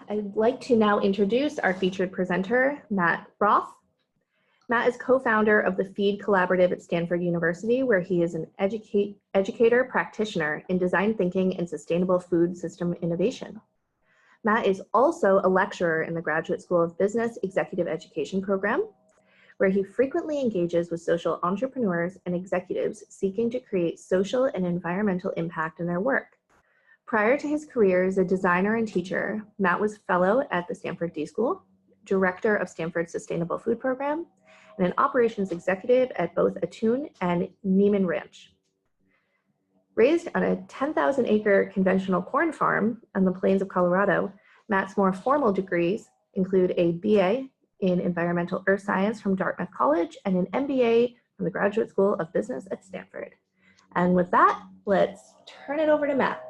I'd like to now introduce our featured presenter, Matt Roth. Matt is co-founder of the FEED Collaborative at Stanford University, where he is an educator practitioner in design thinking and sustainable food system innovation. Matt is also a lecturer in the Graduate School of Business Executive Education program, where he frequently engages with social entrepreneurs and executives seeking to create social and environmental impact in their work. Prior to his career as a designer and teacher, Matt was fellow at the Stanford D School, director of Stanford's Sustainable Food Program, and an operations executive at both Attune and Neiman Ranch. Raised on a 10,000-acre conventional corn farm on the plains of Colorado, Matt's more formal degrees include a BA in Environmental Earth Science from Dartmouth College and an MBA from the Graduate School of Business at Stanford. And with that, let's turn it over to Matt.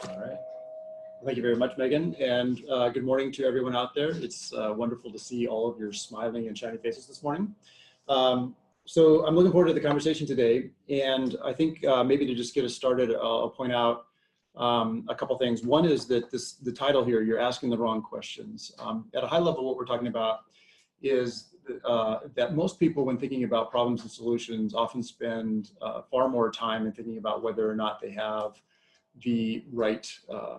All right. Well, thank you very much, Megan, and good morning to everyone out there. It's wonderful to see all of your smiling and shiny faces this morning. So I'm looking forward to the conversation today, and I think maybe to just get us started, I'll point out a couple things. One is that the title here, you're asking the wrong questions. At a high level, what we're talking about is that most people, when thinking about problems and solutions, often spend far more time in thinking about whether or not they have the right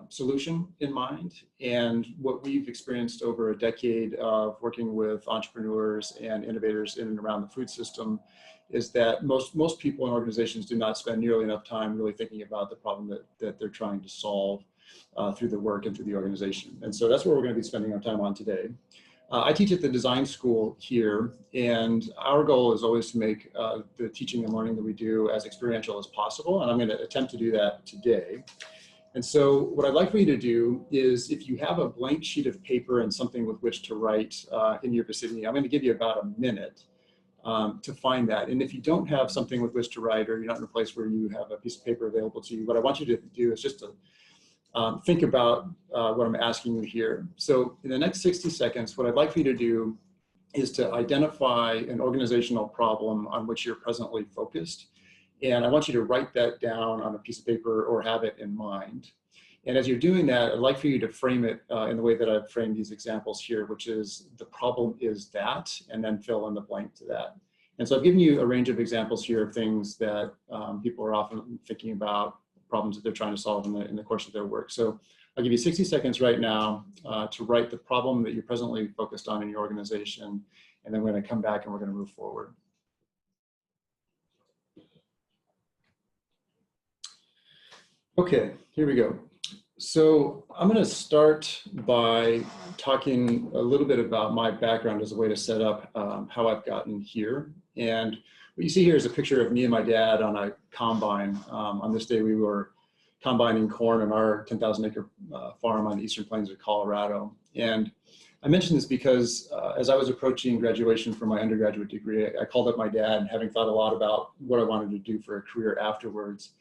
solution in mind. And what we've experienced over a decade of working with entrepreneurs and innovators in and around the food system is that most people in organizations do not spend nearly enough time really thinking about the problem that they're trying to solve through the work and through the organization. And so that's what we're going to be spending our time on today. I teach at the design school here, and our goal is always to make the teaching and learning that we do as experiential as possible, and I'm going to attempt to do that today. And so what I'd like for you to do is, if you have a blank sheet of paper and something with which to write in your vicinity, I'm going to give you about a minute to find that. And if you don't have something with which to write, or you're not in a place where you have a piece of paper available to you, what I want you to do is just to think about what I'm asking you here. So in the next 60 seconds, what I'd like for you to do is to identify an organizational problem on which you're presently focused. And I want you to write that down on a piece of paper or have it in mind. And as you're doing that, I'd like for you to frame it in the way that I've framed these examples here, which is the problem is that, and then fill in the blank to that. And so I've given you a range of examples here of things that people are often thinking about, problems that they're trying to solve in the course of their work. So I'll give you 60 seconds right now to write the problem that you're presently focused on in your organization, and then we're going to come back and we're going to move forward. Okay, here we go. So I'm going to start by talking a little bit about my background as a way to set up how I've gotten here. And what you see here is a picture of me and my dad on a combine. On this day, we were combining corn on our 10,000-acre farm on the eastern plains of Colorado. And I mention this because as I was approaching graduation for my undergraduate degree, I called up my dad, having thought a lot about what I wanted to do for a career afterwards.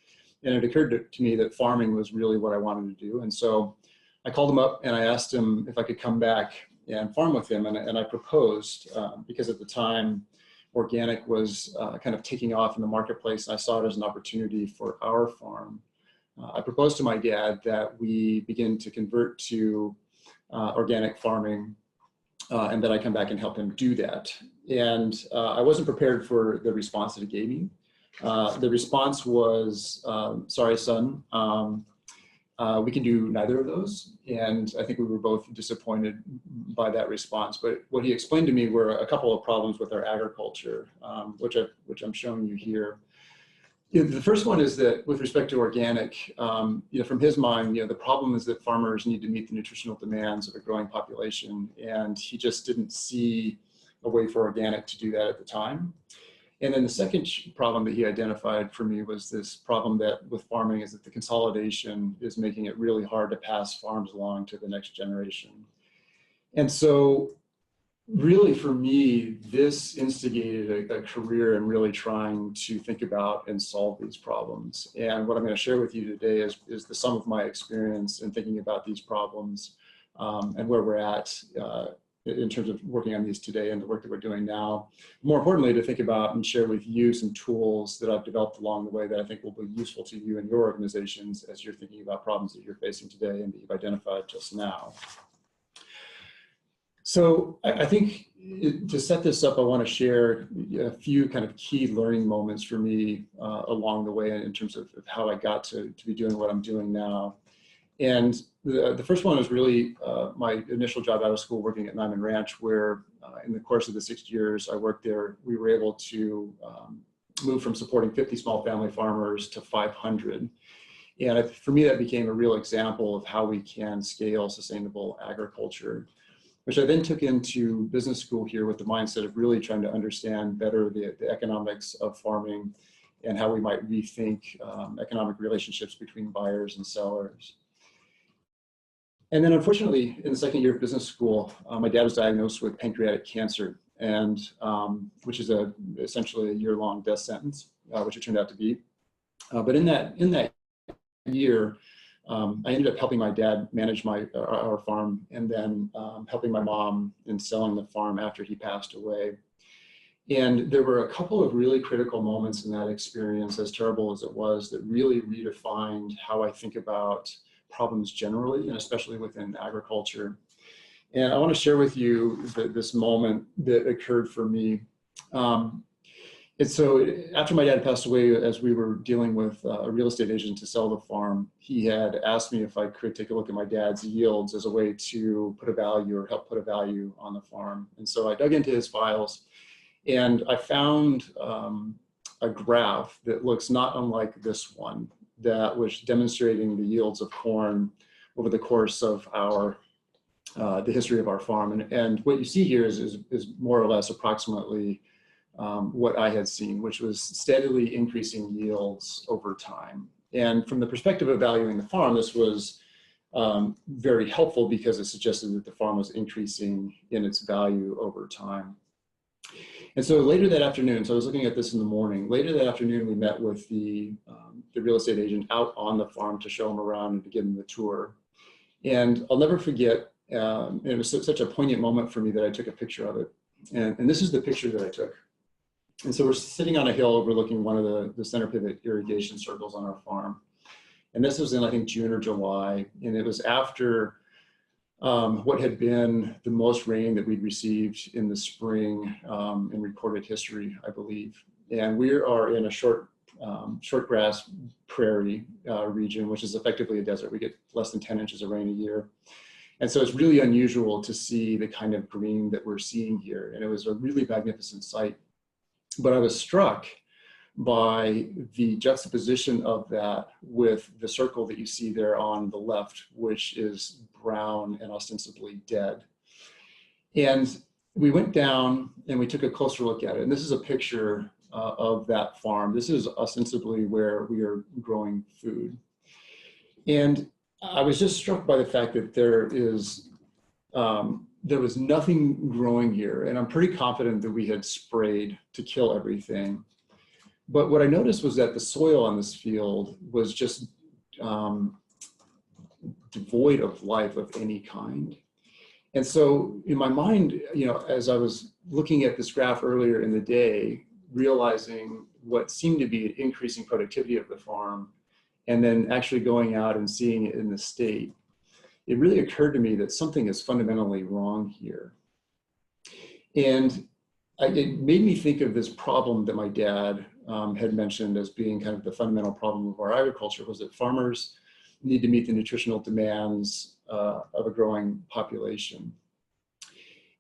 And it occurred to me that farming was really what I wanted to do. And so I called him up and I asked him if I could come back and farm with him. And I proposed, because at the time, organic was kind of taking off in the marketplace. I saw it as an opportunity for our farm. I proposed to my dad that we begin to convert to organic farming and that I come back and help him do that. And I wasn't prepared for the response that he gave me. The response was, sorry, son, we can do neither of those. And I think we were both disappointed by that response. But what he explained to me were a couple of problems with our agriculture, which I'm showing you here. The first one is that with respect to organic, from his mind, the problem is that farmers need to meet the nutritional demands of a growing population. And he just didn't see a way for organic to do that at the time. And then the second problem that he identified for me was this problem that with farming is that the consolidation is making it really hard to pass farms along to the next generation. And so really for me, this instigated a career in really trying to think about and solve these problems. And what I'm going to share with you today is the sum of my experience in thinking about these problems and where we're at in terms of working on these today and the work that we're doing now. More importantly, to think about and share with you some tools that I've developed along the way that I think will be useful to you and your organizations as you're thinking about problems that you're facing today and that you've identified just now. So I think to set this up, I want to share a few kind of key learning moments for me along the way in terms of how I got to be doing what I'm doing now. And the first one is really my initial job out of school working at Nyman Ranch, where in the course of the 6 years I worked there, we were able to move from supporting 50 small family farmers to 500. And for me, that became a real example of how we can scale sustainable agriculture, which I then took into business school here with the mindset of really trying to understand better the economics of farming and how we might rethink economic relationships between buyers and sellers. And then unfortunately, in the second year of business school, my dad was diagnosed with pancreatic cancer, and which is essentially a year-long death sentence, which it turned out to be. But in that year, I ended up helping my dad manage our farm, and then helping my mom in selling the farm after he passed away. And there were a couple of really critical moments in that experience, as terrible as it was, that really redefined how I think about problems generally, and especially within agriculture. And I want to share with you this moment that occurred for me. And so after my dad passed away, as we were dealing with a real estate agent to sell the farm, he had asked me if I could take a look at my dad's yields as a way to put a value or help put a value on the farm. And so I dug into his files, and I found a graph that looks not unlike this one, that was demonstrating the yields of corn over the course of the history of our farm. And what you see here is more or less approximately what I had seen, which was steadily increasing yields over time. And from the perspective of valuing the farm, this was very helpful because it suggested that the farm was increasing in its value over time. And so later that afternoon, so I was looking at this in the morning, later that afternoon, we met with the real estate agent out on the farm to show him around and to give him the tour. And I'll never forget, it was such a poignant moment for me that I took a picture of it. And this is the picture that I took. And so we're sitting on a hill overlooking one of the center pivot irrigation circles on our farm. And this was in, I think, June or July. And it was after what had been the most rain that we'd received in the spring in recorded history, I believe. And we are in a short grass prairie region, which is effectively a desert. We get less than 10 inches of rain a year. And so it's really unusual to see the kind of green that we're seeing here. And it was a really magnificent sight. But I was struck by the juxtaposition of that with the circle that you see there on the left, which is brown and ostensibly dead. And we went down and we took a closer look at it. And this is a picture of that farm. This is ostensibly where we are growing food. And I was just struck by the fact that there was nothing growing here. And I'm pretty confident that we had sprayed to kill everything. But what I noticed was that the soil on this field was just devoid of life of any kind. And so in my mind, as I was looking at this graph earlier in the day, realizing what seemed to be an increasing productivity of the farm, and then actually going out and seeing it in the state, it really occurred to me that something is fundamentally wrong here. And it made me think of this problem that my dad had mentioned as being kind of the fundamental problem of our agriculture, was that farmers need to meet the nutritional demands of a growing population.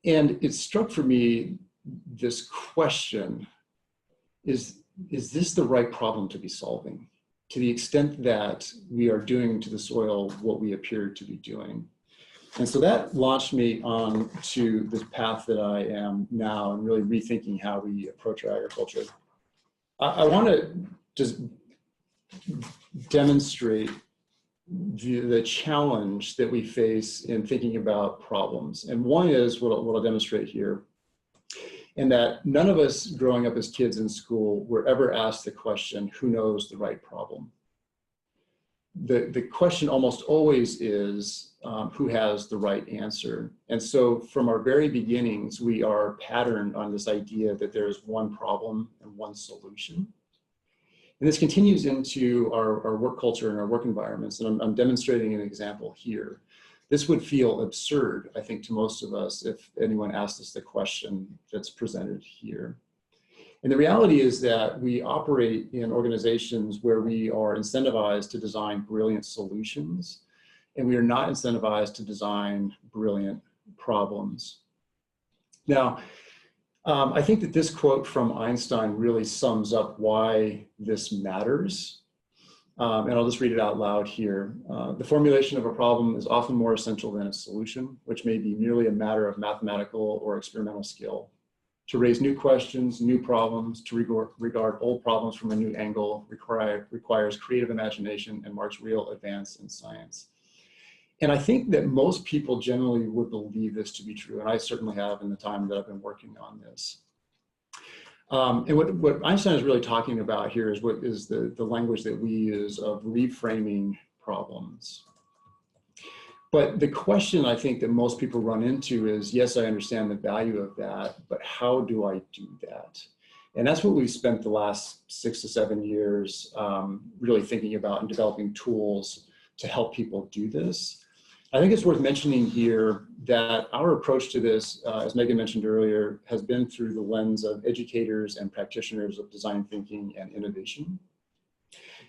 And it struck for me this question, is this the right problem to be solving? To the extent that we are doing to the soil what we appear to be doing. And so that launched me on to this path that I am now, and really rethinking how we approach our agriculture. I want to just demonstrate the challenge that we face in thinking about problems. And one is what I'll demonstrate here, in that none of us growing up as kids in school were ever asked the question, who knows the right problem? The question almost always is, who has the right answer? And so from our very beginnings, we are patterned on this idea that there is one problem and one solution. And this continues into our work culture and our work environments. And I'm demonstrating an example here. This would feel absurd, I think, to most of us if anyone asked us the question that's presented here. And the reality is that we operate in organizations where we are incentivized to design brilliant solutions, and we are not incentivized to design brilliant problems. Now, I think that this quote from Einstein really sums up why this matters. And I'll just read it out loud here. The formulation of a problem is often more essential than its solution, which may be merely a matter of mathematical or experimental skill. To raise new questions, new problems, to regard old problems from a new angle requires creative imagination and marks real advance in science. And I think that most people generally would believe this to be true, and I certainly have in the time that I've been working on this. And what Einstein is really talking about here is what is the language that we use of reframing problems. But the question I think that most people run into is, yes, I understand the value of that, but how do I do that? And that's what we've spent the last 6 to 7 years really thinking about and developing tools to help people do this. I think it's worth mentioning here that our approach to this, as Megan mentioned earlier, has been through the lens of educators and practitioners of design thinking and innovation.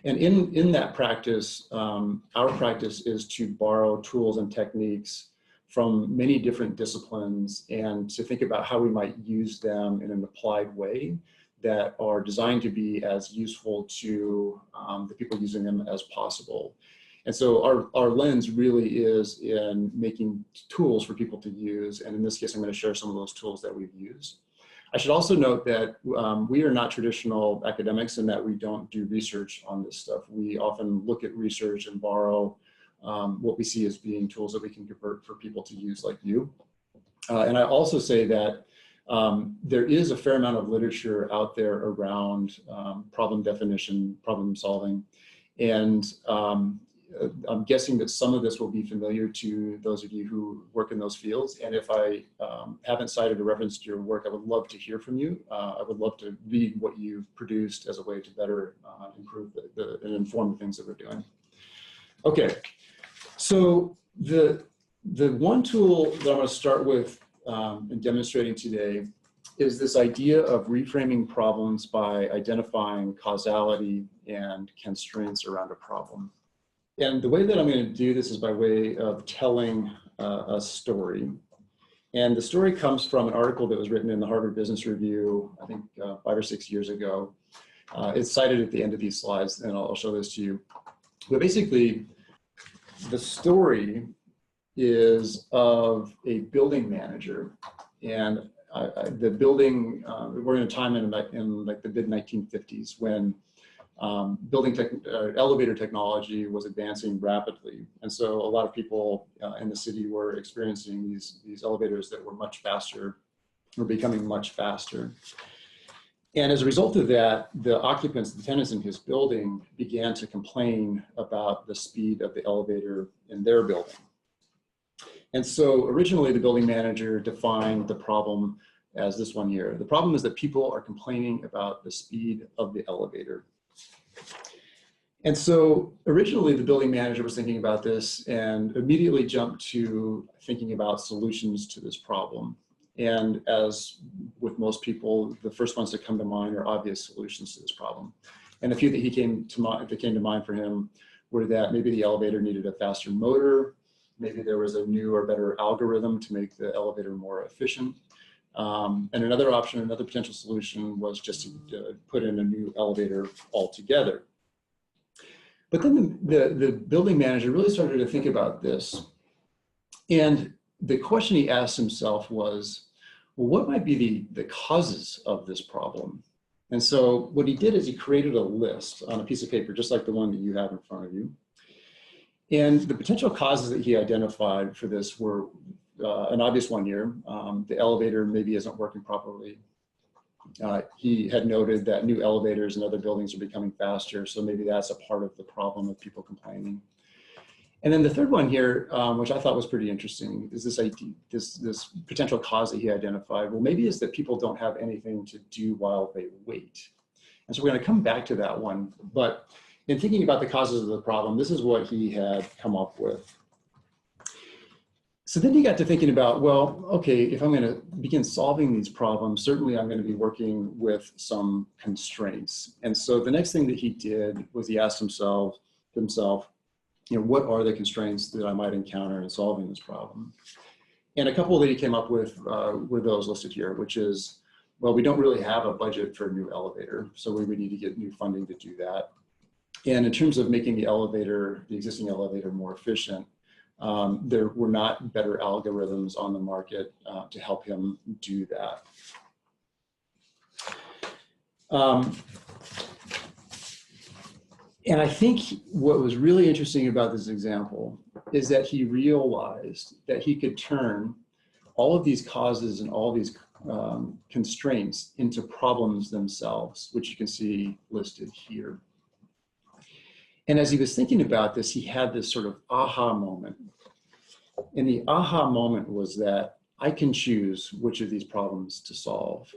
And in that practice, our practice is to borrow tools and techniques from many different disciplines and to think about how we might use them in an applied way that are designed to be as useful to the people using them as possible. And so our lens really is in making tools for people to use. And in this case, I'm going to share some of those tools that we've used. I should also note that we are not traditional academics in that we don't do research on this stuff. We often look at research and borrow what we see as being tools that we can convert for people to use like you. And I also say that there is a fair amount of literature out there around problem definition, problem solving. And I'm guessing that some of this will be familiar to those of you who work in those fields. And if I haven't cited a reference to your work, I would love to hear from you. I would love to read what you've produced as a way to better improve and inform the things that we're doing. Okay, so the one tool that I'm going to start with in demonstrating today is this idea of reframing problems by identifying causality and constraints around a problem. And the way that I'm going to do this is by way of telling a story. And the story comes from an article that was written in the Harvard Business Review, I think 5 or 6 years ago. It's cited at the end of these slides, and I'll show this to you. But basically, the story is of a building manager. And the building, we're in a time in like the mid-1950s when elevator technology was advancing rapidly. And so a lot of people in the city were experiencing these elevators that were much faster, were becoming much faster. And as a result of that, the occupants, the tenants in his building began to complain about the speed of the elevator in their building. And so originally the building manager defined the problem as this one here. The problem is that people are complaining about the speed of the elevator. And so originally the building manager was thinking about this and immediately jumped to thinking about solutions to this problem. And as with most people, the first ones that come to mind are obvious solutions to this problem. And a few that came to mind for him were that maybe the elevator needed a faster motor, maybe there was a new or better algorithm to make the elevator more efficient. And another option, another potential solution was just to put in a new elevator altogether. But then the building manager really started to think about this. And the question he asked himself was, well, what might be the causes of this problem? And so what he did is he created a list on a piece of paper, just like the one that you have in front of you. And the potential causes that he identified for this were an obvious one here. The elevator maybe isn't working properly. He had noted that new elevators in other buildings are becoming faster, so maybe that's a part of the problem of people complaining. And then the third one here, which I thought was pretty interesting, is this idea, this potential cause that he identified. Well, maybe it's that people don't have anything to do while they wait. And so we're going to come back to that one. But in thinking about the causes of the problem, this is what he had come up with. So then he got to thinking about, well, okay, if I'm going to begin solving these problems, certainly I'm going to be working with some constraints. And so the next thing that he did was he asked himself, what are the constraints that I might encounter in solving this problem? And a couple that he came up with were those listed here, which is, well, we don't really have a budget for a new elevator, so we would need to get new funding to do that. And in terms of making the existing elevator more efficient, there were not better algorithms on the market to help him do that. And I think what was really interesting about this example is that he realized that he could turn all of these causes and all these constraints into problems themselves, which you can see listed here. And as he was thinking about this, he had this sort of aha moment. And the aha moment was that I can choose which of these problems to solve.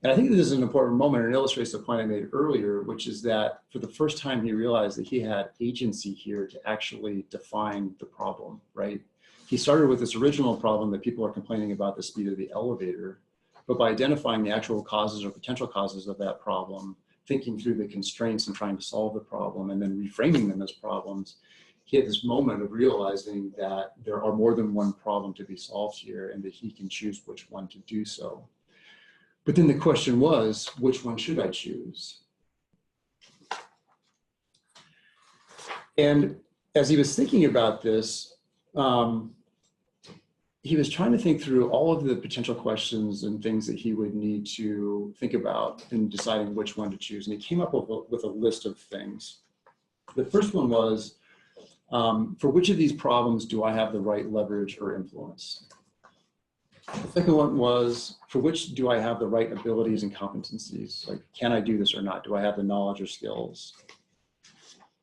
And I think this is an important moment and illustrates the point I made earlier, which is that for the first time he realized that he had agency here to actually define the problem, right? He started with this original problem that people are complaining about the speed of the elevator, but by identifying the actual causes or potential causes of that problem, thinking through the constraints and trying to solve the problem and then reframing them as problems, he had this moment of realizing that there are more than one problem to be solved here and that he can choose which one to do so. But then the question was, which one should I choose? And as he was thinking about this, he was trying to think through all of the potential questions and things that he would need to think about in deciding which one to choose. And he came up with a list of things. The first one was, for which of these problems do I have the right leverage or influence? The second one was, for which do I have the right abilities and competencies? Like, can I do this or not? Do I have the knowledge or skills?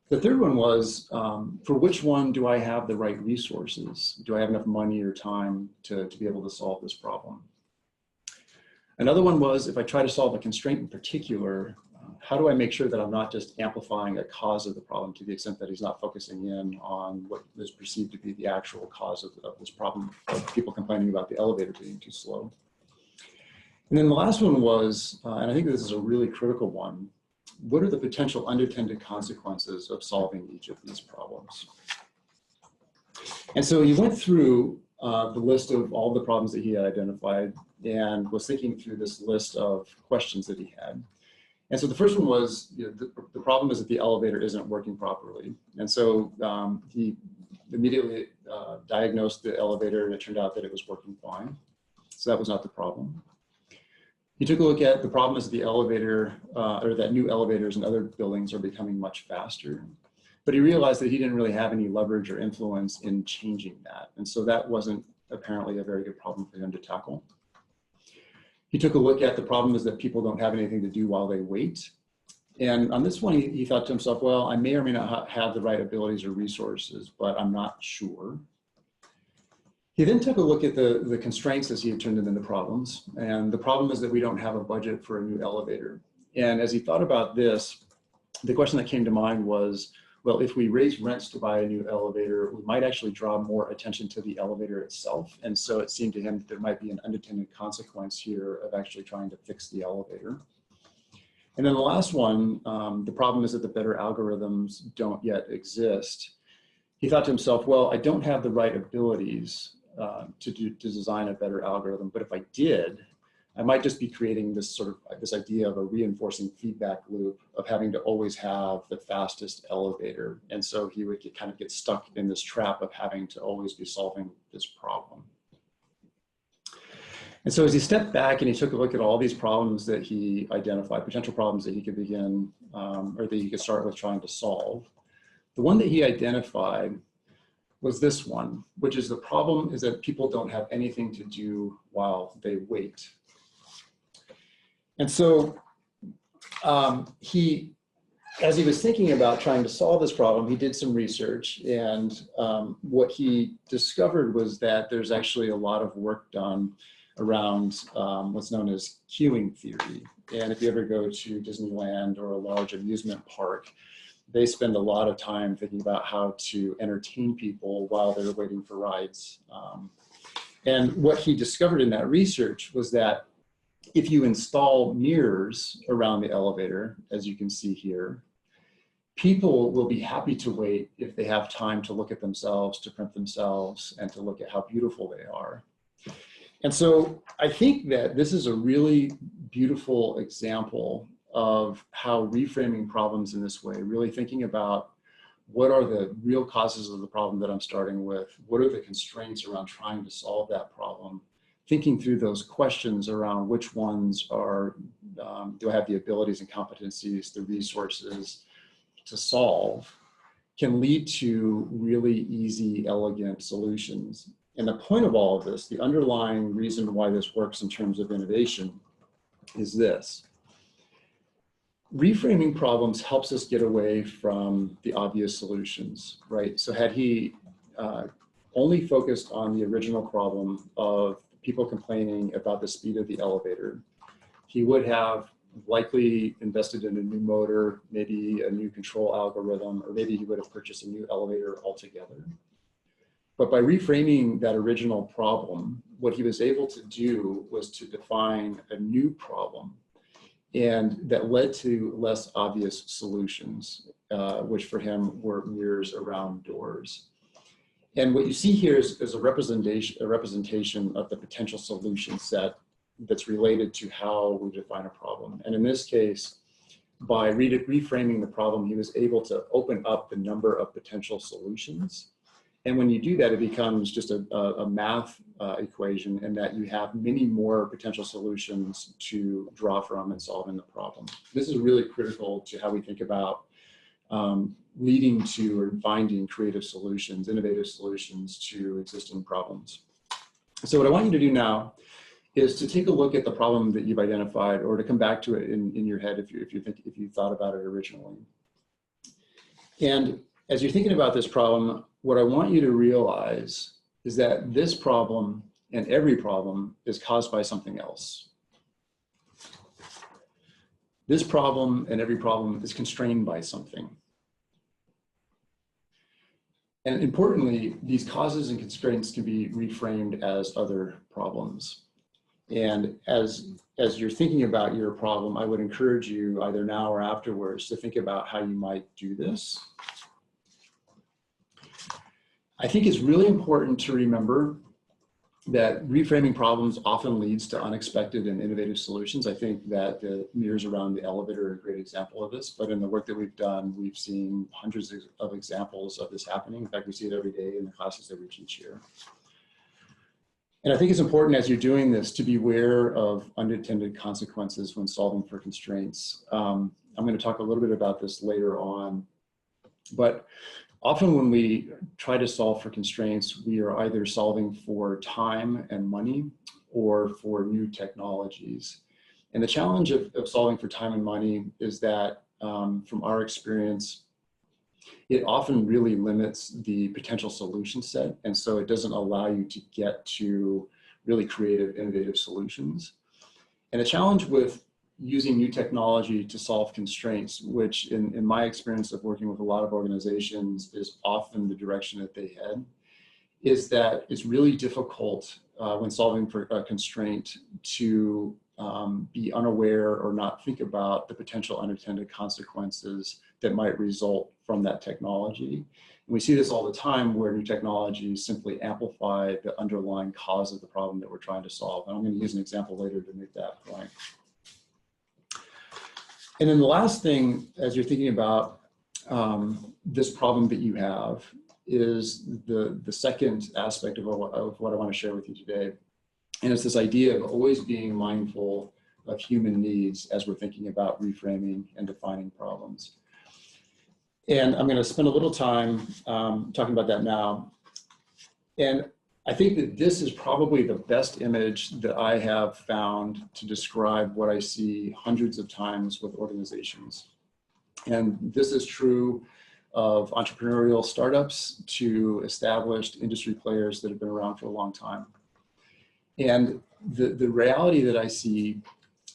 The third one was, for which one do I have the right resources? Do I have enough money or time to be able to solve this problem? Another one was, if I try to solve a constraint in particular, how do I make sure that I'm not just amplifying a cause of the problem to the extent that he's not focusing in on what is perceived to be the actual cause of this problem, of people complaining about the elevator being too slow. And then the last one was, and I think this is a really critical one, what are the potential unintended consequences of solving each of these problems? And so he went through the list of all the problems that he had identified and was thinking through this list of questions that he had. And so the first one was, the problem is that the elevator isn't working properly. And so he immediately diagnosed the elevator, and it turned out that it was working fine. So that was not the problem. He took a look at the problem is that the elevator, or that new elevators in other buildings are becoming much faster. But he realized that he didn't really have any leverage or influence in changing that. And so that wasn't apparently a very good problem for him to tackle. He took a look at the problem is that people don't have anything to do while they wait. And on this one, he thought to himself, well, I may or may not have the right abilities or resources, but I'm not sure. He then took a look at the constraints as he had turned them into problems. And the problem is that we don't have a budget for a new elevator. And as he thought about this, the question that came to mind was, well, if we raise rents to buy a new elevator, we might actually draw more attention to the elevator itself. And so it seemed to him that there might be an unintended consequence here of actually trying to fix the elevator. And then the last one, the problem is that the better algorithms don't yet exist. He thought to himself, well, I don't have the right abilities to design a better algorithm, but if I did, I might just be creating this this idea of a reinforcing feedback loop of having to always have the fastest elevator. And so he would kind of get stuck in this trap of having to always be solving this problem. And so as he stepped back and he took a look at all these problems that he identified, potential problems that he could begin, or that he could start with trying to solve, the one that he identified was this one, which is the problem is that people don't have anything to do while they wait. And so as he was thinking about trying to solve this problem, he did some research, and what he discovered was that there's actually a lot of work done around what's known as queuing theory. And if you ever go to Disneyland or a large amusement park, they spend a lot of time thinking about how to entertain people while they're waiting for rides. And what he discovered in that research was that if you install mirrors around the elevator, as you can see here, people will be happy to wait if they have time to look at themselves, to print themselves, and to look at how beautiful they are. And so I think that this is a really beautiful example of how reframing problems in this way, really thinking about what are the real causes of the problem that I'm starting with, what are the constraints around trying to solve that problem, thinking through those questions around which ones are, do I have the abilities and competencies, the resources to solve, can lead to really easy, elegant solutions. And the point of all of this, the underlying reason why this works in terms of innovation is this. Reframing problems helps us get away from the obvious solutions, right? So had he only focused on the original problem of people complaining about the speed of the elevator, he would have likely invested in a new motor, maybe a new control algorithm, or maybe he would have purchased a new elevator altogether. But by reframing that original problem, what he was able to do was to define a new problem, and that led to less obvious solutions, which for him were mirrors around doors. And what you see here is a representation of the potential solution set that's related to how we define a problem. And in this case, by reframing the problem, he was able to open up the number of potential solutions. And when you do that, it becomes just a math equation, in that you have many more potential solutions to draw from in solving the problem. This is really critical to how we think about leading to or finding creative solutions, innovative solutions to existing problems. So what I want you to do now is to take a look at the problem that you've identified, or to come back to it in your head if you thought about it originally. And as you're thinking about this problem, what I want you to realize is that this problem and every problem is caused by something else. This problem and every problem is constrained by something. And importantly, these causes and constraints can be reframed as other problems. And as you're thinking about your problem, I would encourage you, either now or afterwards, to think about how you might do this. I think it's really important to remember that reframing problems often leads to unexpected and innovative solutions. I think that the mirrors around the elevator are a great example of this, but in the work that we've done, we've seen hundreds of examples of this happening. In fact, we see it every day in the classes that we teach here. And I think it's important, as you're doing this, to be aware of unintended consequences when solving for constraints. I'm going to talk a little bit about this later on, but often when we try to solve for constraints, we are either solving for time and money or for new technologies. And the challenge of solving for time and money is that, from our experience, it often really limits the potential solution set. And so it doesn't allow you to get to really creative, innovative solutions. And the challenge with using new technology to solve constraints, which in my experience of working with a lot of organizations is often the direction that they head, is that it's really difficult when solving for a constraint to be unaware or not think about the potential unintended consequences that might result from that technology. And we see this all the time, where new technologies simply amplify the underlying cause of the problem that we're trying to solve. And I'm going to use an example later to make that point. And then the last thing, as you're thinking about this problem that you have, is the second aspect of what I want to share with you today. And it's this idea of always being mindful of human needs as we're thinking about reframing and defining problems. And I'm going to spend a little time talking about that now. And I think that this is probably the best image that I have found to describe what I see hundreds of times with organizations. And this is true of entrepreneurial startups to established industry players that have been around for a long time. And the reality that I see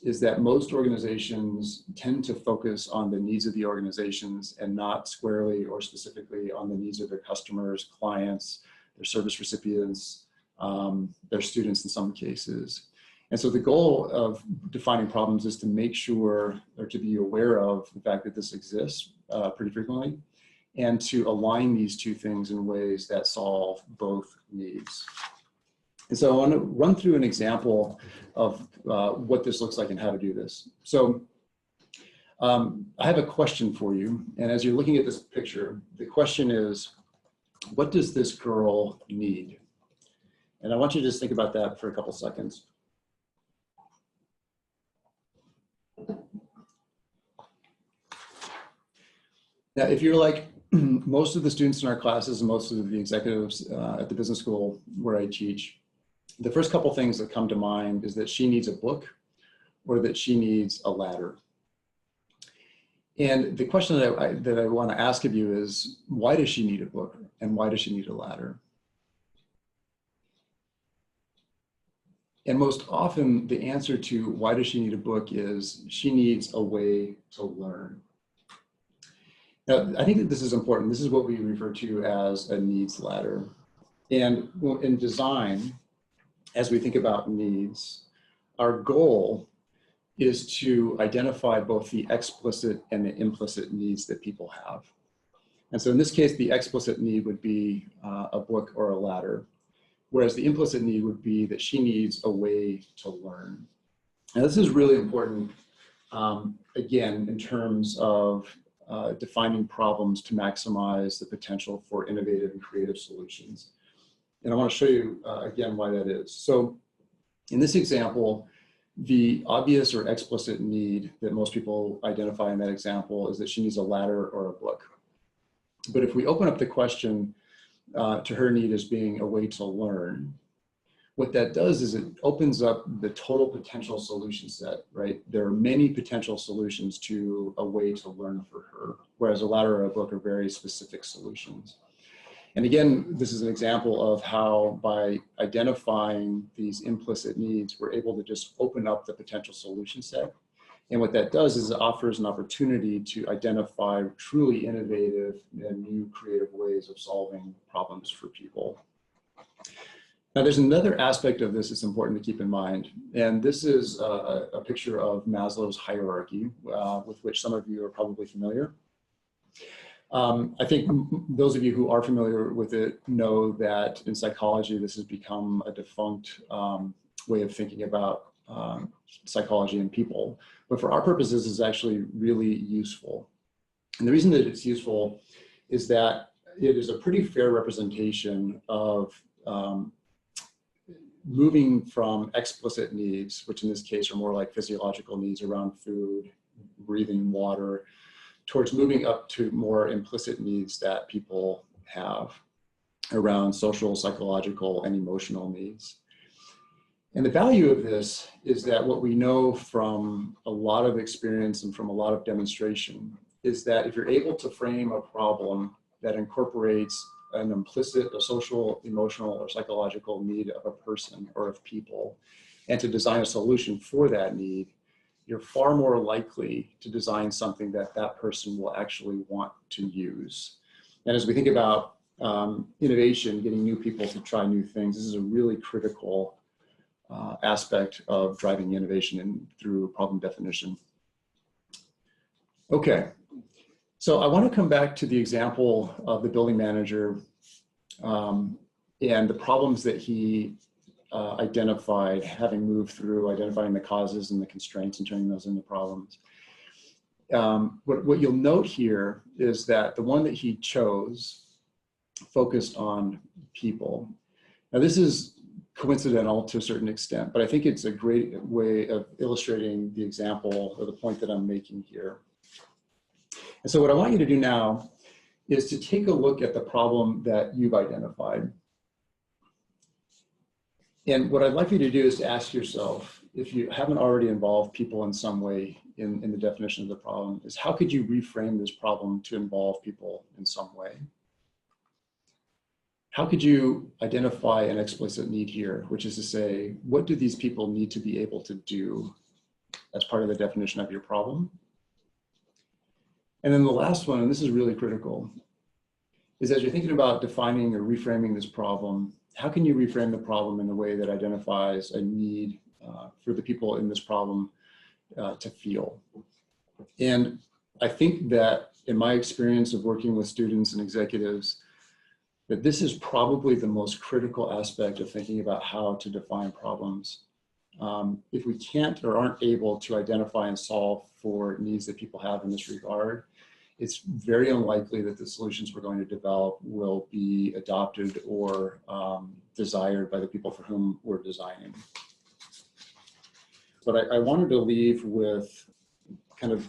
is that most organizations tend to focus on the needs of the organizations and not squarely or specifically on the needs of their customers, clients, their service recipients, their students in some cases. And so the goal of defining problems is to make sure or to be aware of the fact that this exists pretty frequently, and to align these two things in ways that solve both needs. And so I want to run through an example of what this looks like and how to do this. So I have a question for you. And as you're looking at this picture, the question is, what does this girl need? And I want you to just think about that for a couple seconds. Now, if you're like most of the students in our classes and most of the executives at the business school where I teach, the first couple things that come to mind is that she needs a book or that she needs a ladder. And the question that I want to ask of you is, why does she need a book and why does she need a ladder? And most often the answer to why does she need a book is she needs a way to learn. Now, I think that this is important. This is what we refer to as a needs ladder. And in design, as we think about needs, our goal is to identify both the explicit and the implicit needs that people have. And so in this case, the explicit need would be a book or a ladder, whereas the implicit need would be that she needs a way to learn. Now, this is really important, again, in terms of defining problems to maximize the potential for innovative and creative solutions. And I want to show you again why that is. So in this example, the obvious or explicit need that most people identify in that example is that she needs a ladder or a book. But if we open up the question to her need as being a way to learn, what that does is it opens up the total potential solution set, right? There are many potential solutions to a way to learn for her, whereas a ladder or a book are very specific solutions. And again, this is an example of how by identifying these implicit needs, we're able to just open up the potential solution set. And what that does is it offers an opportunity to identify truly innovative and new creative ways of solving problems for people. Now, there's another aspect of this that's important to keep in mind. And this is a picture of Maslow's hierarchy, with which some of you are probably familiar. I think those of you who are familiar with it know that in psychology, this has become a defunct way of thinking about psychology and people. But for our purposes, it's actually really useful. And the reason that it's useful is that it is a pretty fair representation of moving from explicit needs, which in this case are more like physiological needs around food, breathing, water, towards moving up to more implicit needs that people have around social, psychological, and emotional needs. And the value of this is that what we know from a lot of experience and from a lot of demonstration is that if you're able to frame a problem that incorporates an implicit, a social, emotional, or psychological need of a person or of people, and to design a solution for that need, you're far more likely to design something that that person will actually want to use. And as we think about innovation, getting new people to try new things, this is a really critical aspect of driving innovation and through problem definition. Okay, so I want to come back to the example of the building manager and the problems that he identified, having moved through identifying the causes and the constraints and turning those into problems. What you'll note here is that the one that he chose focused on people. Now, this is coincidental to a certain extent, but I think it's a great way of illustrating the example or the point that I'm making here. And so what I want you to do now is to take a look at the problem that you've identified. And what I'd like you to do is to ask yourself, if you haven't already involved people in some way in the definition of the problem, is how could you reframe this problem to involve people in some way? How could you identify an explicit need here, which is to say, what do these people need to be able to do as part of the definition of your problem. And then the last one, and this is really critical, is as you're thinking about defining or reframing this problem, how can you reframe the problem in a way that identifies a need for the people in this problem to feel? And I think that in my experience of working with students and executives, that this is probably the most critical aspect of thinking about how to define problems. If we can't or aren't able to identify and solve for needs that people have in this regard, it's very unlikely that the solutions we're going to develop will be adopted or desired by the people for whom we're designing. But I wanted to leave with kind of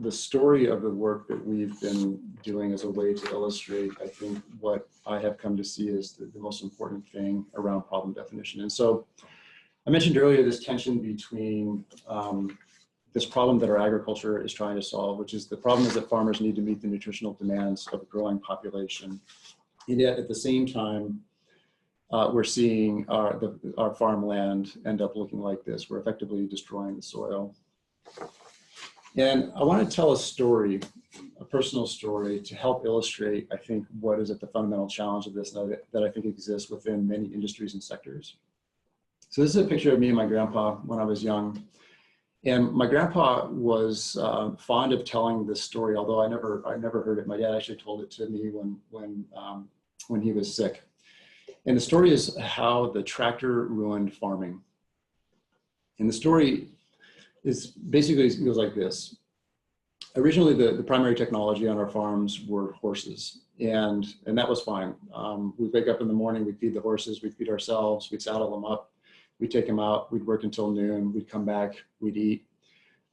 the story of the work that we've been doing as a way to illustrate, I think, what I have come to see as the most important thing around problem definition. And so I mentioned earlier this tension between this problem that our agriculture is trying to solve, which is the problem is that farmers need to meet the nutritional demands of a growing population. And yet at the same time, we're seeing our farmland end up looking like this. We're effectively destroying the soil. And I want to tell a story, a personal story, to help illustrate, I think, what is at the fundamental challenge of this that I think exists within many industries and sectors. So this is a picture of me and my grandpa when I was young. And my grandpa was fond of telling this story, although I never heard it. My dad actually told it to me when he was sick. And the story is how the tractor ruined farming. And the story is basically, it goes like this. Originally, the primary technology on our farms were horses, and that was fine. We'd wake up in the morning, we'd feed the horses, we'd feed ourselves, we'd saddle them up, we'd take them out, we'd work until noon, we'd come back, we'd eat,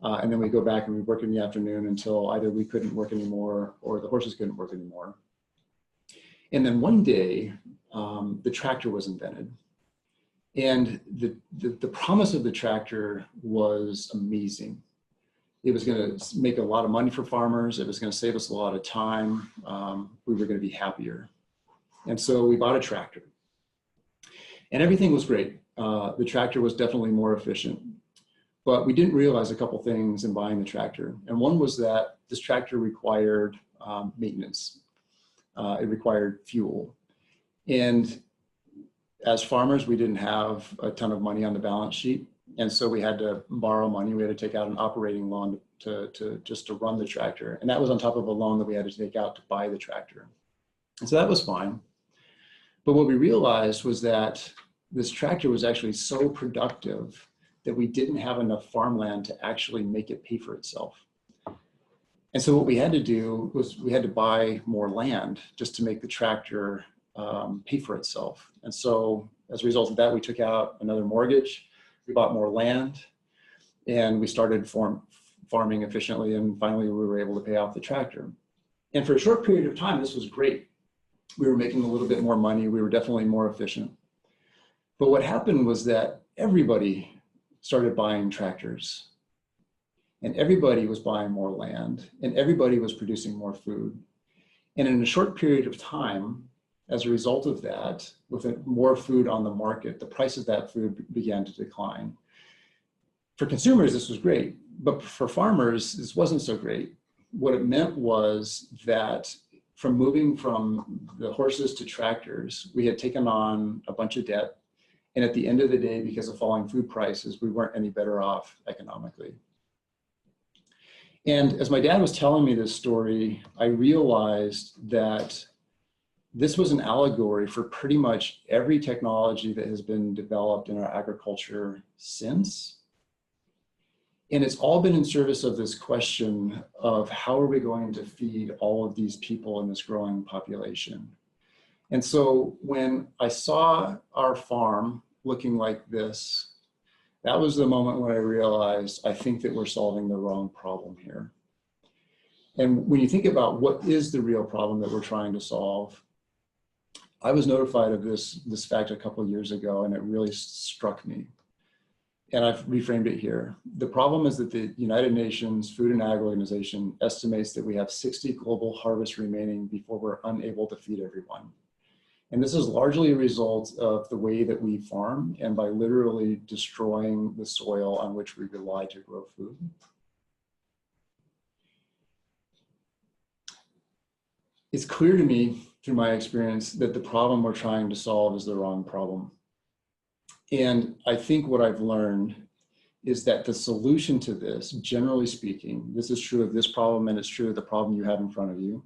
and then we'd go back and we'd work in the afternoon until either we couldn't work anymore or the horses couldn't work anymore. And then one day, the tractor was invented. And the promise of the tractor was amazing. It was going to make a lot of money for farmers. It was going to save us a lot of time. We were going to be happier. And so we bought a tractor. And everything was great. The tractor was definitely more efficient. But we didn't realize a couple things in buying the tractor. And one was that this tractor required maintenance. It required fuel. And as farmers, we didn't have a ton of money on the balance sheet. And so we had to borrow money. We had to take out an operating loan just to run the tractor. And that was on top of a loan that we had to take out to buy the tractor. And so that was fine. But what we realized was that this tractor was actually so productive that we didn't have enough farmland to actually make it pay for itself. And so what we had to do was we had to buy more land just to make the tractor pay for itself. And so as a result of that, we took out another mortgage, we bought more land, and we started farming efficiently, and finally we were able to pay off the tractor. And for a short period of time, this was great. We were making a little bit more money, we were definitely more efficient. But what happened was that everybody started buying tractors, and everybody was buying more land, and everybody was producing more food. And in a short period of time, as a result of that, with more food on the market, the price of that food began to decline. For consumers, this was great, but for farmers, this wasn't so great. What it meant was that from moving from the horses to tractors, we had taken on a bunch of debt. And at the end of the day, because of falling food prices, we weren't any better off economically. And as my dad was telling me this story, I realized that this was an allegory for pretty much every technology that has been developed in our agriculture since. And it's all been in service of this question of how are we going to feed all of these people in this growing population? And so when I saw our farm looking like this, that was the moment when I realized I think that we're solving the wrong problem here. And when you think about what is the real problem that we're trying to solve, I was notified of this fact a couple of years ago, and it really struck me. And I've reframed it here. The problem is that the United Nations Food and Ag Organization estimates that we have 60 global harvests remaining before we're unable to feed everyone. And this is largely a result of the way that we farm and by literally destroying the soil on which we rely to grow food. It's clear to me through my experience that the problem we're trying to solve is the wrong problem. And I think what I've learned is that the solution to this, generally speaking, this is true of this problem and it's true of the problem you have in front of you,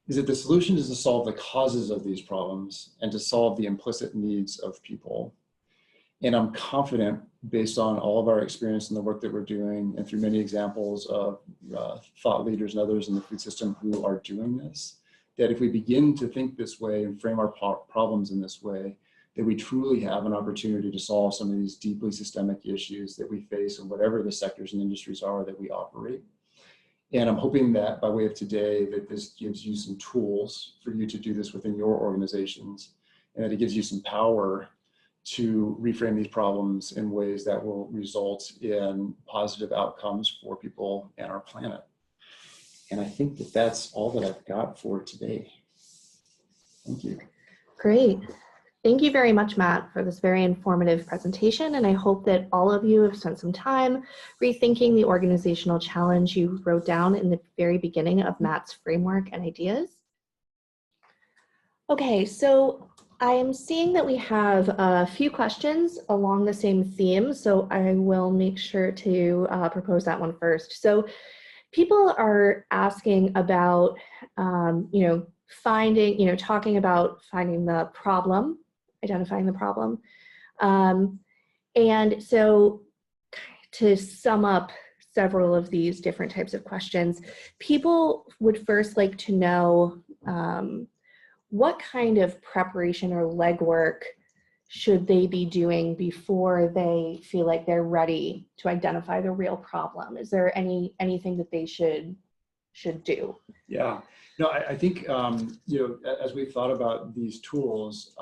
is that the solution is to solve the causes of these problems and to solve the implicit needs of people. And I'm confident, based on all of our experience in the work that we're doing and through many examples of thought leaders and others in the food system who are doing this, that if we begin to think this way and frame our problems in this way, that we truly have an opportunity to solve some of these deeply systemic issues that we face in whatever the sectors and industries are that we operate. And I'm hoping that by way of today, that this gives you some tools for you to do this within your organizations, and that it gives you some power to reframe these problems in ways that will result in positive outcomes for people and our planet. And I think that that's all that I've got for today. Thank you. Great. Thank you very much, Matt, for this very informative presentation. And I hope that all of you have spent some time rethinking the organizational challenge you wrote down in the very beginning of Matt's framework and ideas. Okay, so I am seeing that we have a few questions along the same theme, so I will make sure to propose that one first. So people are asking about, talking about finding the problem, identifying the problem. And so to sum up several of these different types of questions, people would first like to know what kind of preparation or legwork should they be doing before they feel like they're ready to identify the real problem? Is there anything that they should do? Yeah, no, I think, as we've thought about these tools,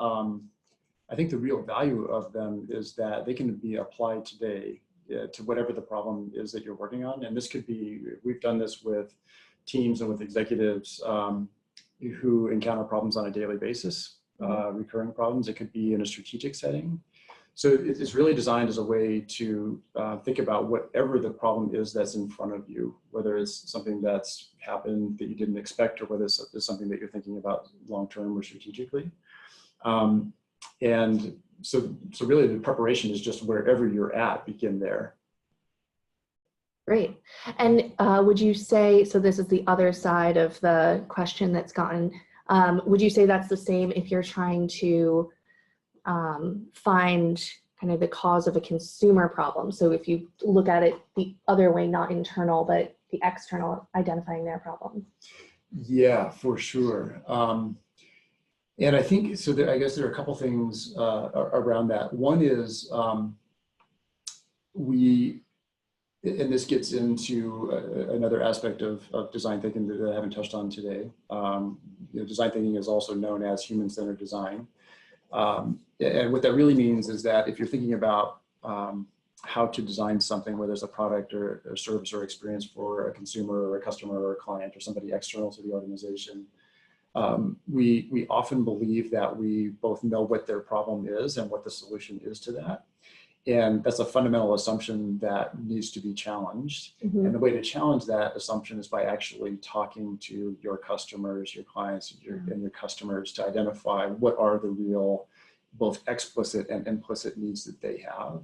I think the real value of them is that they can be applied today to whatever the problem is that you're working on. And this could be, we've done this with teams and with executives who encounter problems on a daily basis, recurring problems. It could be in a strategic setting. So it's really designed as a way to think about whatever the problem is that's in front of you, whether it's something that's happened that you didn't expect, or whether it's something that you're thinking about long-term or strategically. And so really the preparation is just wherever you're at, begin there. Great. And would you say, so this is the other side of the question that's gotten, would you say that's the same if you're trying to find kind of the cause of a consumer problem? So if you look at it the other way, not internal, but the external, identifying their problem. Yeah, for sure. And I think, so I guess there are a couple things around that. One is and this gets into another aspect of design thinking that I haven't touched on today. Design thinking is also known as human-centered design. And what that really means is that if you're thinking about how to design something, whether it's a product or a service or experience for a consumer or a customer or a client or somebody external to the organization, we often believe that we both know what their problem is and what the solution is to that. And that's a fundamental assumption that needs to be challenged. Mm-hmm. And the way to challenge that assumption is by actually talking to your customers, your clients, and your customers to identify what are the real, both explicit and implicit needs that they have.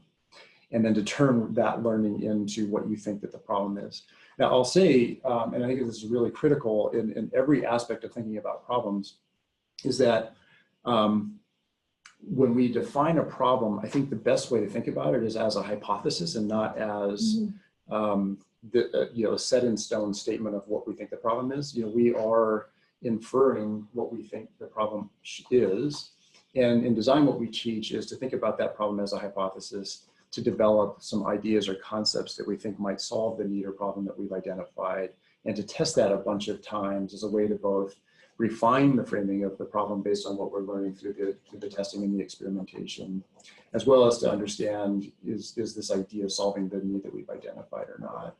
And then to turn that learning into what you think that the problem is. Now I'll say, and I think this is really critical in every aspect of thinking about problems, is that when we define a problem, I think the best way to think about it is as a hypothesis and not as a set in stone statement of what we think the problem is. We are inferring what we think the problem is. And in design, what we teach is to think about that problem as a hypothesis, to develop some ideas or concepts that we think might solve the need or problem that we've identified, and to test that a bunch of times as a way to both refine the framing of the problem based on what we're learning through the testing and the experimentation, as well as to understand, is this idea solving the need that we've identified or not?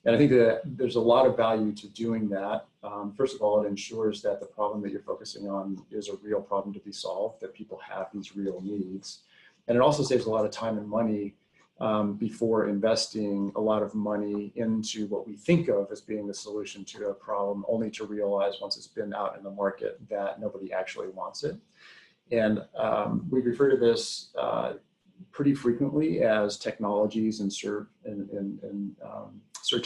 And I think that there's a lot of value to doing that. First of all, it ensures that the problem that you're focusing on is a real problem to be solved, that people have these real needs. And it also saves a lot of time and money before investing a lot of money into what we think of as being the solution to a problem, only to realize once it's been out in the market that nobody actually wants it. And we refer to this pretty frequently as technologies in search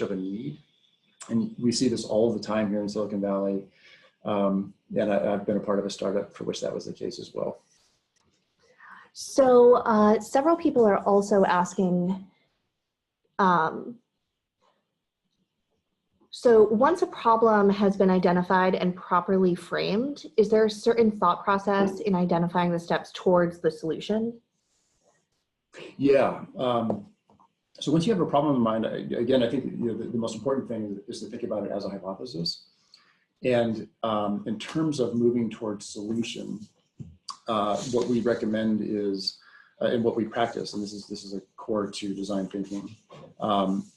of a need. And we see this all the time here in Silicon Valley. And I've been a part of a startup for which that was the case as well. So several people are also asking, so once a problem has been identified and properly framed, is there a certain thought process in identifying the steps towards the solution? Yeah. So once you have a problem in mind, again, I think the most important thing is to think about it as a hypothesis. And in terms of moving towards solution, what we recommend is, and what we practice, and this is a core to design thinking,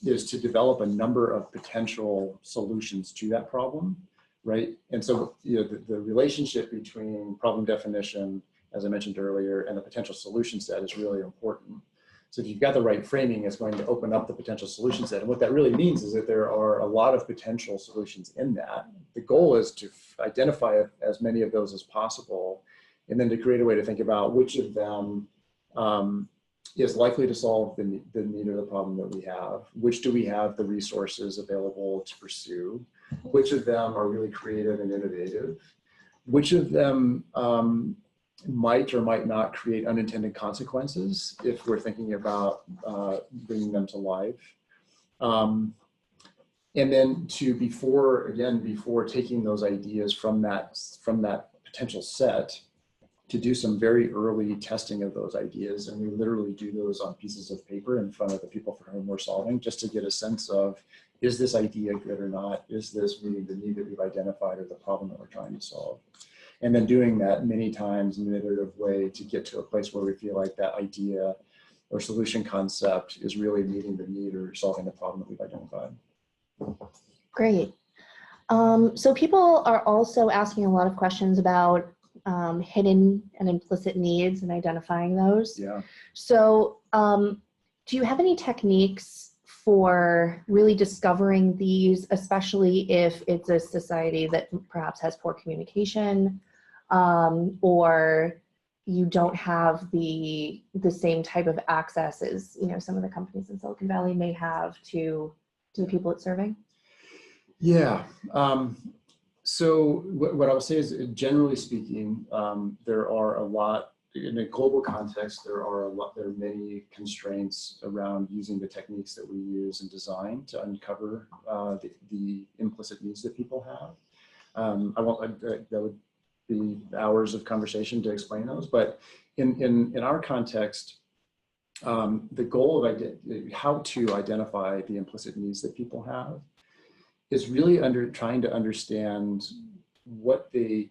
is to develop a number of potential solutions to that problem, right? And so the relationship between problem definition, as I mentioned earlier, and the potential solution set is really important. So if you've got the right framing, it's going to open up the potential solution set. And what that really means is that there are a lot of potential solutions in that. The goal is to identify as many of those as possible, and then to create a way to think about which of them is likely to solve the need or the problem that we have, which do we have the resources available to pursue, which of them are really creative and innovative, which of them might or might not create unintended consequences if we're thinking about bringing them to life. And then before taking those ideas from that potential set, to do some very early testing of those ideas. And we literally do those on pieces of paper in front of the people for whom we're solving, just to get a sense of, is this idea good or not? Is this meeting the need that we've identified or the problem that we're trying to solve? And then doing that many times in an iterative way to get to a place where we feel like that idea or solution concept is really meeting the need or solving the problem that we've identified. Great. So people are also asking a lot of questions about hidden and implicit needs and identifying those. Yeah. So do you have any techniques for really discovering these, especially if it's a society that perhaps has poor communication, or you don't have the same type of access as some of the companies in Silicon Valley may have to the people it's serving? Yeah. So what I would say is, generally speaking, there are a lot, in a global context, there are many constraints around using the techniques that we use in design to uncover the implicit needs that people have. That would be hours of conversation to explain those, but in our context, the goal of how to identify the implicit needs that people have is really trying to understand what they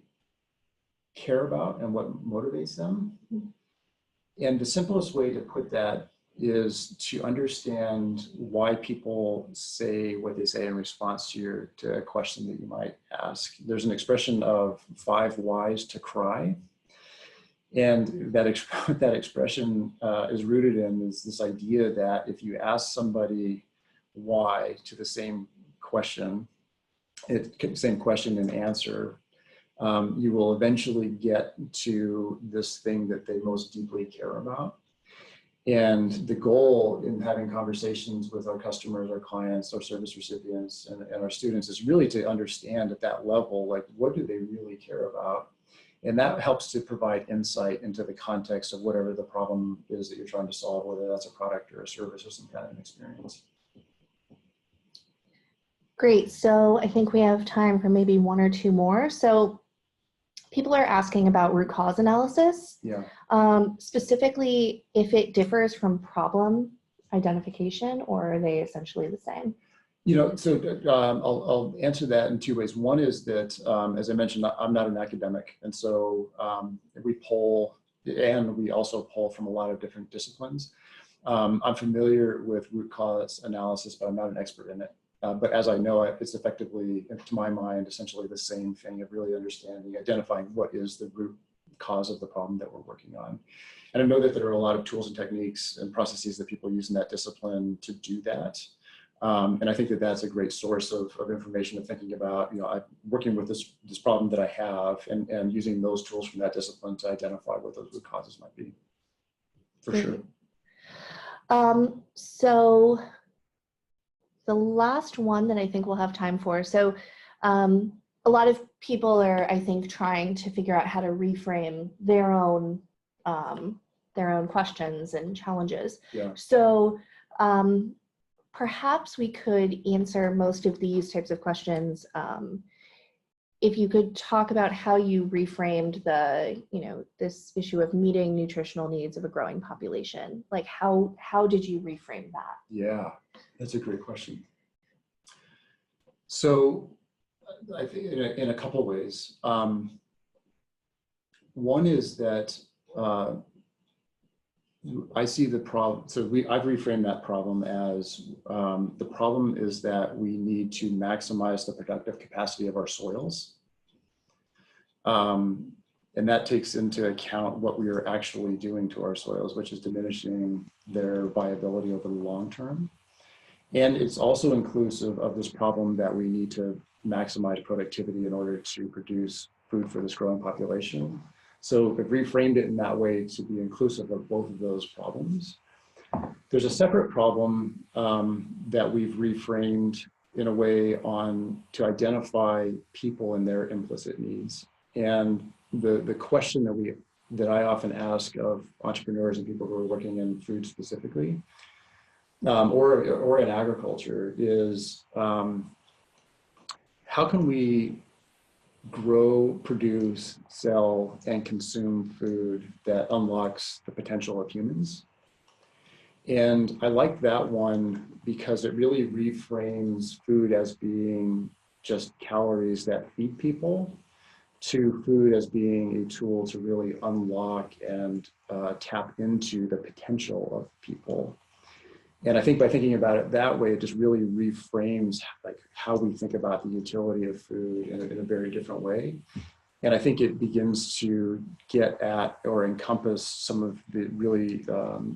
care about and what motivates them. And the simplest way to put that is to understand why people say what they say in response to a question that you might ask. There's an expression of 5 whys to cry. And that expression is rooted in this idea that if you ask somebody why to the same question and answer, you will eventually get to this thing that they most deeply care about. And the goal in having conversations with our customers, our clients, our service recipients, and our students is really to understand at that level, like, what do they really care about? And that helps to provide insight into the context of whatever the problem is that you're trying to solve, whether that's a product or a service or some kind of an experience. Great. So I think we have time for maybe 1 or 2 more. So people are asking about root cause analysis. Yeah. Specifically, if it differs from problem identification, or are they essentially the same? So I'll answer that in 2 ways. One is that, as I mentioned, I'm not an academic. And so we poll, and we also poll from a lot of different disciplines. I'm familiar with root cause analysis, but I'm not an expert in it. But as I know it, it's effectively, to my mind, essentially the same thing of really understanding, identifying what is the root cause of the problem that we're working on. And I know that there are a lot of tools and techniques and processes that people use in that discipline to do that. And I think that that's a great source of information of thinking about, I'm working with this problem that I have and using those tools from that discipline to identify what those root causes might be, for sure. So the last one that I think we'll have time for. So a lot of people are, I think, trying to figure out how to reframe their own questions and challenges. Yeah. So perhaps we could answer most of these types of questions if you could talk about how you reframed this issue of meeting nutritional needs of a growing population. Like how did you reframe that? Yeah, that's a great question. So I think in a couple of ways. One is that I see the problem, so I've reframed that problem as the problem is that we need to maximize the productive capacity of our soils. And that takes into account what we are actually doing to our soils, which is diminishing their viability over the long term. And it's also inclusive of this problem that we need to maximize productivity in order to produce food for this growing population. So I've reframed it in that way to be inclusive of both of those problems. There's a separate problem that we've reframed in a way to identify people and their implicit needs. And the question that I often ask of entrepreneurs and people who are working in food specifically, or in agriculture, is how can we grow, produce, sell, and consume food that unlocks the potential of humans? And I like that one because it really reframes food as being just calories that feed people to food as being a tool to really unlock and tap into the potential of people. And I think by thinking about it that way, it just really reframes how we think about the utility of food in a very different way. And I think it begins to get at or encompass some of the really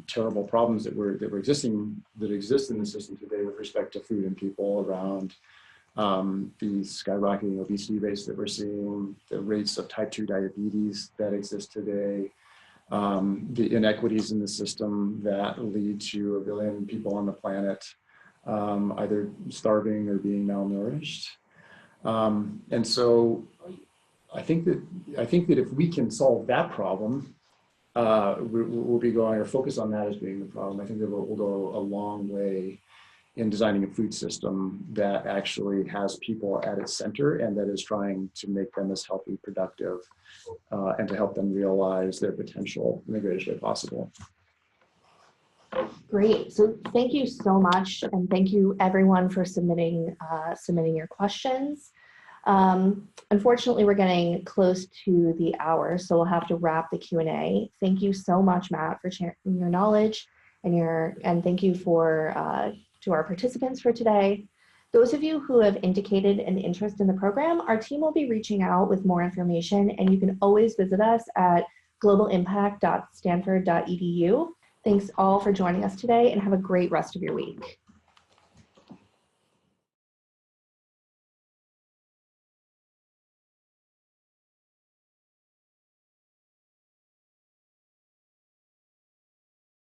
terrible problems that exist in the system today with respect to food and people around the skyrocketing obesity rates that we're seeing, the rates of type 2 diabetes that exist today, the inequities in the system that lead to 1 billion people on the planet either starving or being malnourished. And so I think that if we can solve that problem, we'll be going or focus on that as being the problem. I think that we'll go a long way in designing a food system that actually has people at its center and that is trying to make them as healthy, productive, and to help them realize their potential in the greatest way possible. Great. So thank you so much, and thank you everyone for submitting your questions. Unfortunately, we're getting close to the hour, so we'll have to wrap the Q&A. Thank you so much, Matt, for sharing your knowledge and thank you to our participants for today. Those of you who have indicated an interest in the program, our team will be reaching out with more information, and you can always visit us at globalimpact.stanford.edu. Thanks all for joining us today, and have a great rest of your week.